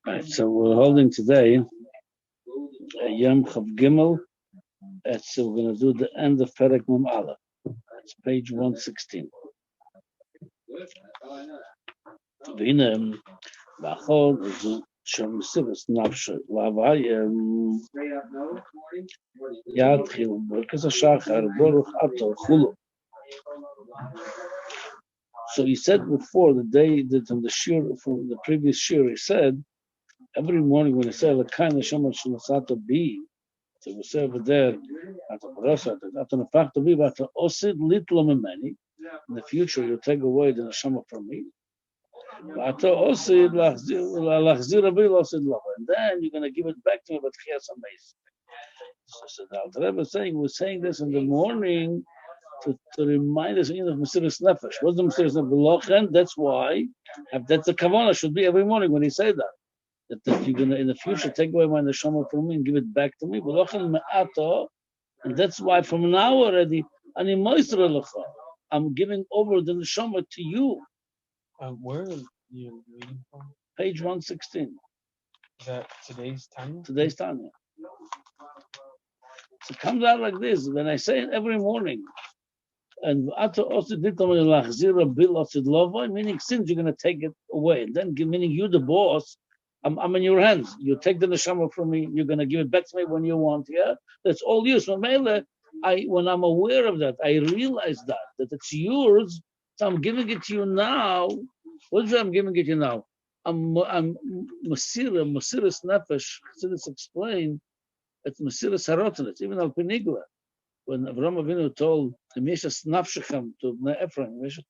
Right, so we're holding today Yom Chav Gimel. So we're going to do the end of Perek Mem Aleph. It's page 116. והנה, באחור זו שמסירת נפש להוויה יתחיל ברכת השחר ברוך אתה וכולו. So he said before, the day that on the shir, from the previous shir, he said, every morning when he said, L'kai neshama sh'nasato bi, so we say over there, Ata parasa, Ata nefachto bi, Ata osid litlo memeni, in the future you'll take away the neshama from me, Ata osid lachzir abi osid lava, and then you're going to give it back to me, but chias amazing. So the Alter Rebbe is saying, we're saying this in the morning, to remind us of Mesiras Nefesh. What's the Mesiras Nefesh? That's why, that's the Kavanah, should be every morning when he said that you're going to, in the future, take away my neshama from me and give it back to me. And that's why from now already, I'm giving over the neshama to you. Where are you reading from? Page 116. Is that today's Tanya? Today's Tanya. So it comes out like this. When I say it every morning, and meaning since you're going to take it away, and then meaning you the boss, I'm in your hands. You take the neshama from me, you're going to give it back to me when you want. Yeah, that's all you. So when I'm aware of that, I realize that it's yours. So I'm giving it to you now. What is I'm giving it to you now? I'm Mesiras Nefesh. Chassidus explain it's Mesiras Harotan. It's even Al Penigla. When Avraham Avinu told the Meshach Nafshechem to Bnei Ephraim, Meshach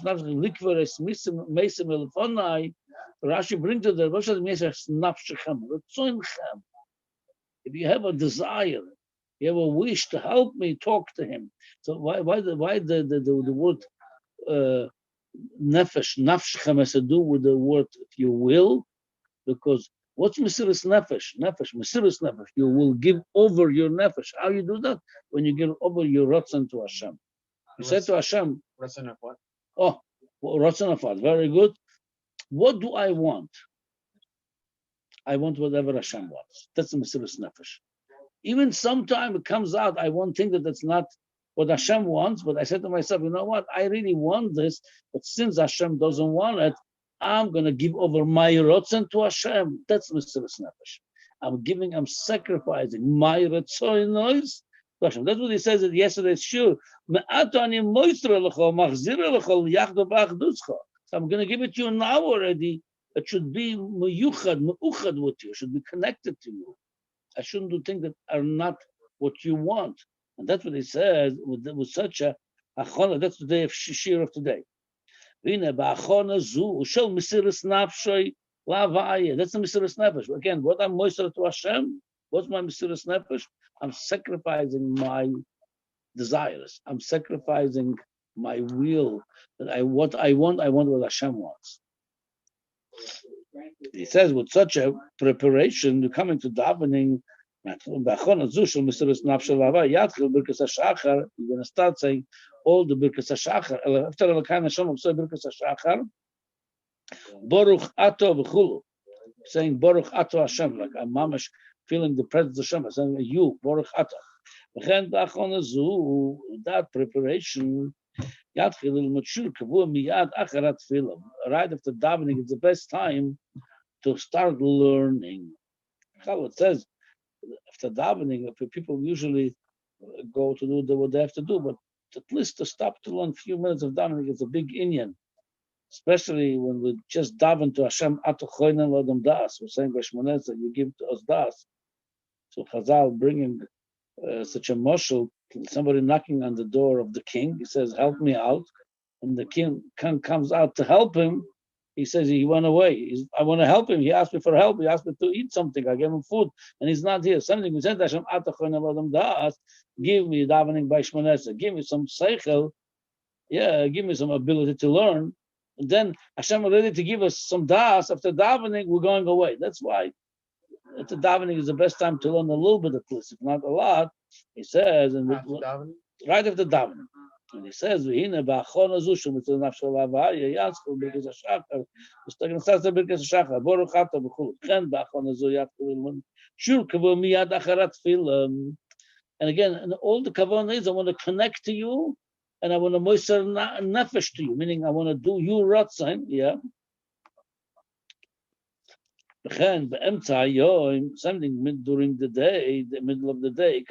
Nafshechem likveres meisim elefonai, Rashi brings to the Meshach Nafshechem, Retzonchem. If you have a desire, you have a wish to help me, talk to him. So why the word nefesh, nafshechem has to do with the word if you will? Because what's Mesiras Nefesh? Mesiras Nefesh. You will give over your nefesh. How you do that? When you give over your ratzon to Hashem. You say to Hashem, Ratzon of what? Oh, ratzon of what? Very good. What do I want? I want whatever Hashem wants. That's the Mesiras Nefesh. Even sometime it comes out, I won't think that that's not what Hashem wants, but I said to myself, you know what? I really want this, but since Hashem doesn't want it, I'm going to give over my rotzen to Hashem. That's Mesiras Nefesh. I'm sacrificing my rotzonos to Hashem. That's what he says at yesterday's shur. So I'm going to give it to you now already. It should be meyuchad with you. It should be connected to you. I shouldn't do things that are not what you want. And that's what he says with such a achona. That's the day of shir of today. That's the Mesiras Nefesh. Again, what I'm moister to Hashem, what's my Mesiras Nefesh? I'm sacrificing my desires. I'm sacrificing my will. What I want what Hashem wants. He says with such a preparation, you're coming to davening, you're going to start saying all the Birkas HaShachar. After L'kai neshama, say Birkas HaShachar, Baruch Ato v'chulu, saying Baruch Ato Hashem, like I'm mamash feeling the presence of Hashem, saying you, Baruch Ato. That preparation, right after davening is the best time to start learning. It says after davening, people usually go to do what they have to do, but at least to stop to learn a few minutes of davening is a big inyan, especially when we just daven to Hashem. Ato choinen l'adam das. We're saying B'shmoneh that you give to us das. So Chazal bringing such a mashal, somebody knocking on the door of the king. He says, "Help me out," and the king comes out to help him. He says he went away. I want to help him. He asked me for help. He asked me to eat something. I gave him food, and he's not here. Something we said, Hashem, give me davening by Shmoneh. Give me some seichel. Yeah, give me some ability to learn. And then Hashem is ready to give us some das. After davening, we're going away. That's why after davening is the best time to learn a little bit at least, if not a lot. He says, and right after davening. And he says, "V'hine ba'achon azu shemitzvah nafshel avaya yatzchul birkas hashachar." The second starts the birkas hashachar. Baruch atah b'chul. Chen ba'achon azu yatzchul ilmun. Shur kavod miyad acharat tefillah. And again, and all the kavanah is, I want to connect to you, and I want to moiser nefesh to you, meaning I want to do you ratzon, yeah. Something during the day, the middle of the day,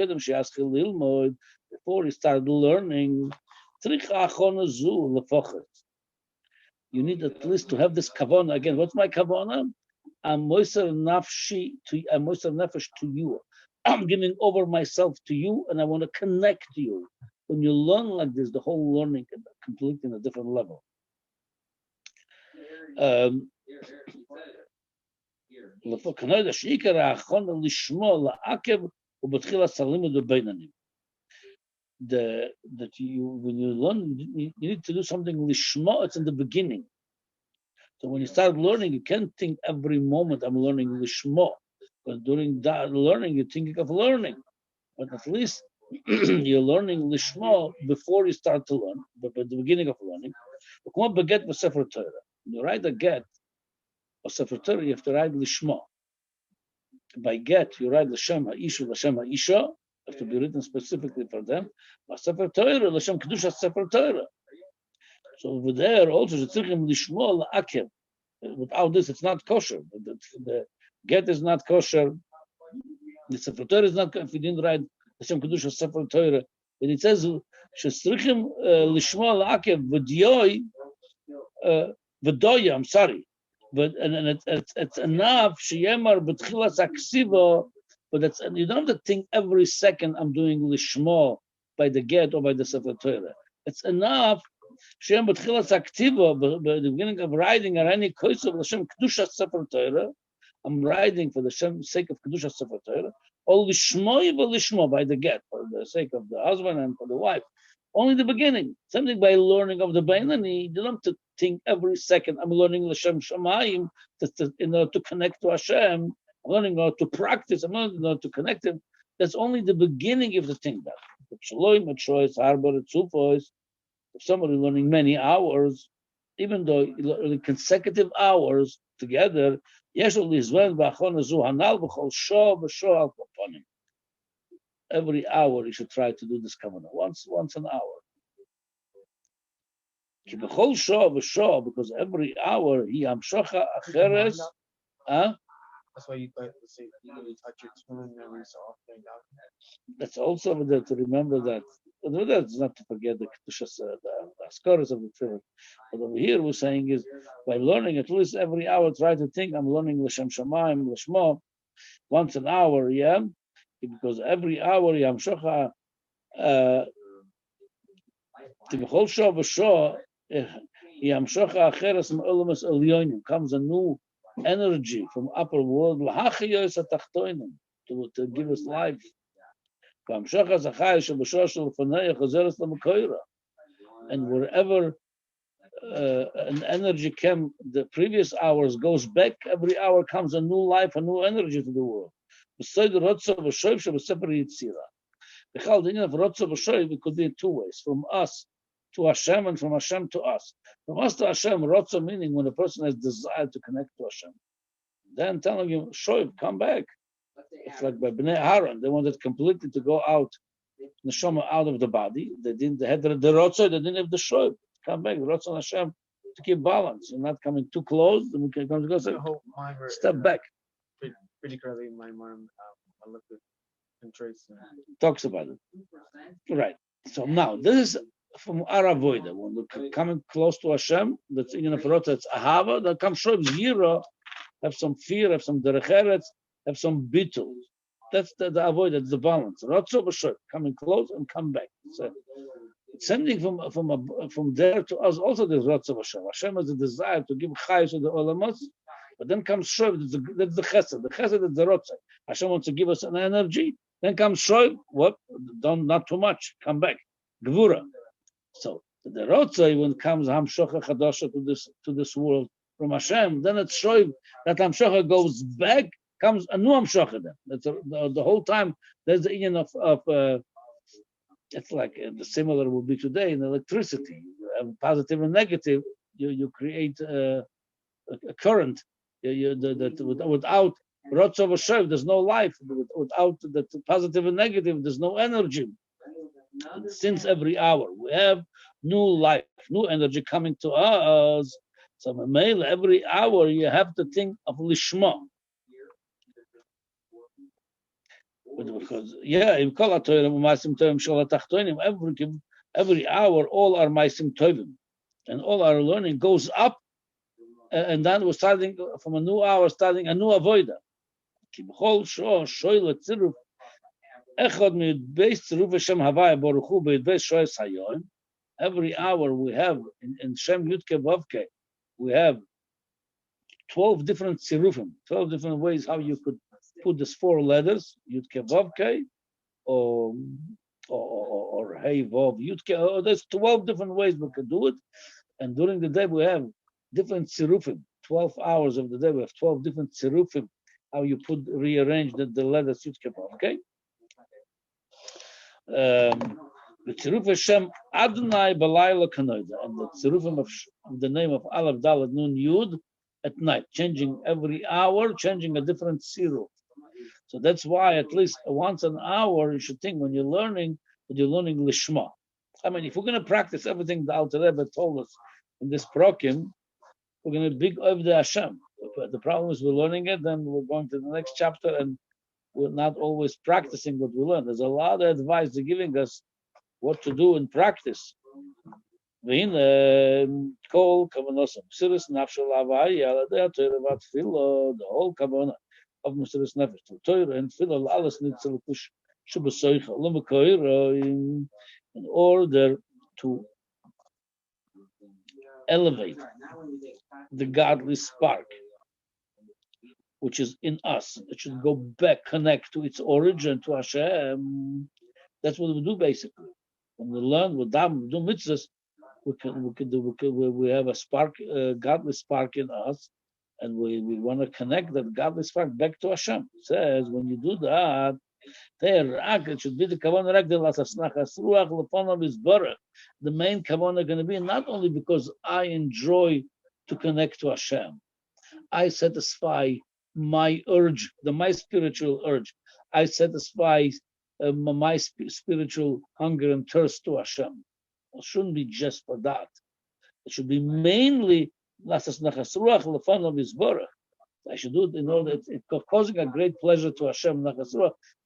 before he started learning, you need at least to have this kavanah. Again, what's my kavanah? I'm moiser nefesh to you. I'm giving over myself to you, and I want to connect to you. When you learn like this, the whole learning can complete in a different level. That you, when you learn, you need to do something lishma. It's in the beginning. So when you start learning, you can't think every moment I'm learning lishma. But during that learning, you're thinking of learning. But at least you're learning lishma before you start to learn, but at the beginning of learning. You write a get, or Sefer Torah, you have to write lishma. By get, you write l'shem ha'isha, l'shem ha'isha, have to be written specifically for them. But Sefer Torah, l'shem kedusha Sefer Torah. So over there also, tzrichim lishma la'akev. Without this, it's not kosher. The get is not kosher. The Sefer Torah is not kosher if you didn't write l'shem kedusha Sefer Torah. But it says shestrichim lishma la'akev v'diyoi v'doya. I'm sorry. But and it's enough. Sheyemar b'tchilas aksiva, but that's, you don't have to think every second I'm doing lishma by the get or by the Sefer Torah. It's enough. Sheyemar b'tchilas aktiva, by the beginning of writing or any kois of Hashem kedusha Sefer Torah, I'm writing for the sake of kedusha Sefer Torah, or lishma by the get, for the sake of the husband and for the wife. Only the beginning. Something by learning of the Bainani, you don't have to think every second. I'm learning L'Shem Shamayim in order to connect to Hashem. I'm learning in order to practice. I'm learning in order to connect Him. That's only the beginning you have to think that. If somebody learning many hours, even though consecutive hours together, every hour you should try to do this kavanah. Once an hour. Because every hour he amshacha acheres. That's why you say you touch your tune every so often. That's also there to remember that. But that's not to forget the scholars of the tefillah. But over here we're saying is by learning at least every hour, try to think I'm learning l'shem shamayim l'shma once an hour, yeah. Because every hour Yamshocha Tibchol Shah v'Shah Yamshocha Acheres Me'olamas Elyonim, comes a new energy from upper world L'Hachiyos Atachtoinim to give us life. Yamshocha Zachai Shabashah Shel Fanei Chazeres L'Mekoira, and wherever an energy came the previous hours goes back, every hour comes a new life, a new energy to the world. Beside the Rotzav V'Shoiv Shebesefer Yitzira. The Chaldean of Rotzav V'Shoiv, it could be in two ways: from us to Hashem and from Hashem to us. From us to Hashem, Rotzav meaning when a person has desire to connect to Hashem. Then telling him, Shoiv, come back. It's like by Bnei Aaron, they wanted completely to go out, neshama out of the body. They had the Rotzav, they didn't have the Shoiv. Come back, the Rotzav Hashem, to keep balance. You're not coming too close, then we can come to go, step back. Pretty clearly in my mom, I looked at and traced talks about it. Right. So now this is from Aravoida. When we're coming close to Hashem, that's in a Rotza, it's Ahava, that comes Shoiv Zira, have some fear, have some derecheret, have some bitul. That's the avoid, that's the balance. Rotza b'Shoiv, coming close and come back. It's something from there to us. Also, there's Rotza b'Shoiv. Hashem has a desire to give chayus to the olamos. But then comes Shoiv, that's the Chesed. The Chesed is the Rotze. Hashem wants to give us an energy. Then comes Shoiv, what? Not too much. Come back. Gvura. So the Rotze, when comes Hamshocha Chadasha to this world from Hashem, then it's Shoiv. That Hamshocha goes back, comes a new Hamshocha then. That's the whole time, there's the union of It's like the similar would be today in electricity. You have positive and negative. You create a current. Without Rotzov Hashem, there's no life. Without the positive and negative, there's no energy. And since every hour we have new life, new energy coming to us. So every hour you have to think of Lishma. Because in Kol every hour all our Maisim Tovim and all our learning goes up, and then we're starting from a new hour, starting a new avoida. Every hour we have in Shem Yudke Vavke, we have 12 different tzirufim, 12 different ways how you could put these 4 letters, Yudke Vavke, or Hey Vav Yudke. There's 12 different ways we could do it. And during the day we have different tzirufim. 12 hours of the day we have 12 different tzirufim. How you rearrange the letters Yudke Vavke. The tziruf Hashem Adonai Balayla Kanoida, and the tzirufim of the name of Aleph Dalet Nun Yud at night, changing every hour, changing a different tziruf. So that's why at least once an hour you should think when you're learning that you're learning Lishma. I mean, if we're going to practice everything the Alter Rebbe told us in this prokim, we're going to big over the Hashem. But the problem is we're learning it, then we're going to the next chapter and we're not always practicing what we learn. There's a lot of advice they're giving us what to do in practice. The whole kavanah of Mesiras Nefesh to Torah and Tefillah alles nitzel kush shubasoicha in order to elevate the godly spark which is in us. It should go back, connect to its origin, to Hashem. That's what we do basically. When we learn, we do mitzvahs, we have a spark, godly spark in us, and we want to connect that godly spark back to Hashem. It says when you do that, it should be the kavanah the main kavanah going to be not only because I enjoy to connect to Hashem, I satisfy my urge, my spiritual urge. I satisfy my spiritual hunger and thirst to Hashem. It shouldn't be just for that. It should be mainly I should do it in order it's causing a great pleasure to Hashem.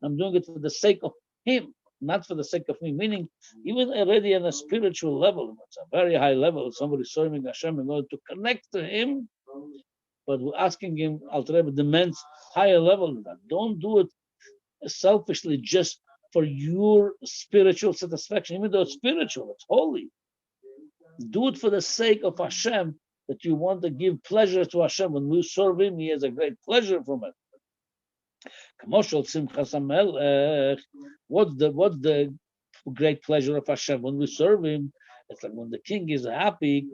I'm doing it for the sake of Him, not for the sake of me. Meaning, even already on a spiritual level, it's a very high level. Somebody serving Hashem in order to connect to Him, but we're asking Him, Alter Rebbe demands higher level than that. Don't do it selfishly just for your spiritual satisfaction, even though it's spiritual, it's holy. Do it for the sake of Hashem, that you want to give pleasure to Hashem. When we serve Him, He has a great pleasure from it. What's the great pleasure of Hashem? When we serve Him, it's like when the king is happy.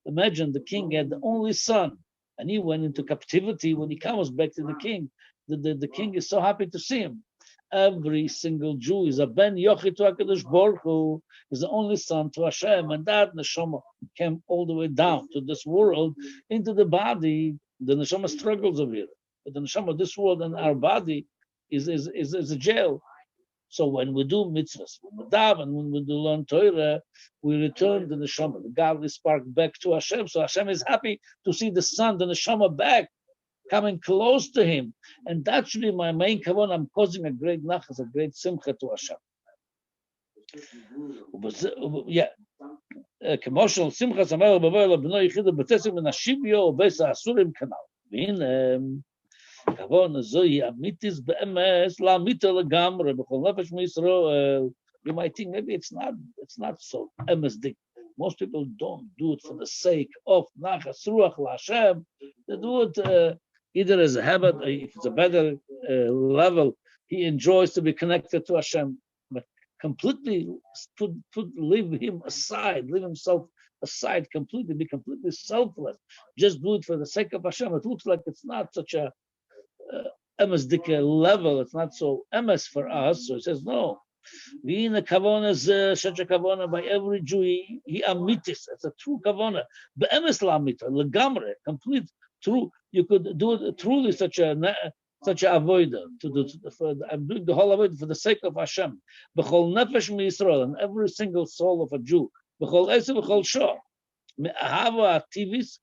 Imagine the king had the only son, and he went into captivity. When he comes back to the king, the king is so happy to see him. Every single Jew is a ben yochid to HaKadosh Baruch Hu, is the only son to Hashem, and that neshama came all the way down to this world into the body. The neshama struggles over here, but the neshama of this world and our body is a jail. So when we do mitzvahs, when we daven, when we do learn Torah, we return the neshama, the godly spark, back to Hashem. So Hashem is happy to see the son, the neshama, back, coming close to Him, and that should be my main kavanah. I'm causing a great nachas, a great simcha to Hashem. Yeah, commercial simcha samer b'vayla b'noi yichida b'tesim and ashivyo b'esa asurim kanal. Kavanah zoyi amitis be'emes la'amita legamre b'chol nefesh miYisrael. You might think maybe it's not so emesdik. Most people don't do it for the sake of nachas ruach l'Hashem. They do it either as a habit, or if it's a better level, he enjoys to be connected to Hashem. But completely leave him aside, leave himself aside completely, be completely selfless. Just do it for the sake of Hashem. It looks like it's not such a emes dike level. It's not so emes for us. So it says no. We in the kavana is such a kavana by every Jew. He amitis. It's a true kavana. But emes lamita legamre, complete true. You could do it truly such a avoider to do. I'm doing the whole avoid for the sake of Hashem. B'chol nefesh mi Yisrael, and every single soul of a Jew. B'chol eser b'chol shah. Me'ahava activis,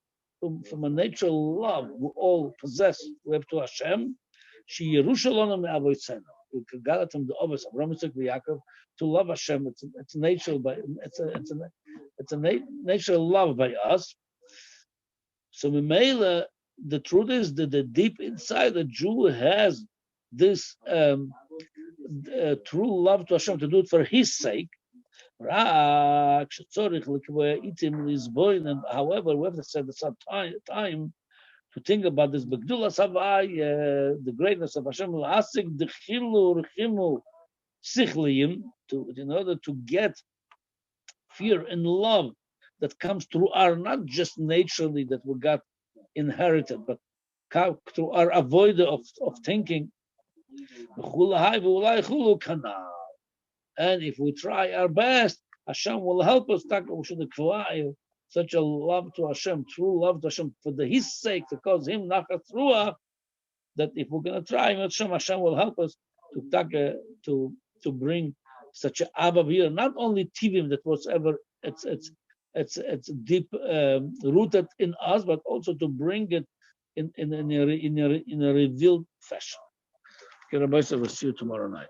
from a natural love we all possess. We have to Hashem. She Yerushalona me'avotzena. We got it from the office of Ramisik Yaakov to love Hashem. It's natural by it's a natural love by us. So Mimela, the truth is that the deep inside the Jew has this true love to Hashem to do it for His sake. And however, we have to set aside time to think about this. The greatness of Hashem, in order to get fear and love that comes through our, not just naturally that we got inherited, but through our avoider of thinking. And if we try our best, Hashem will help us. We should acquire such a love to Hashem, true love to Hashem, for His sake, to cause Him nachat ruach, that if we're going to try, Hashem will help us to bring such a abba here. Not only tivim that was ever it's deep rooted in us, but also to bring it in a revealed fashion. Okay, Rabbi, we'll see you tomorrow night.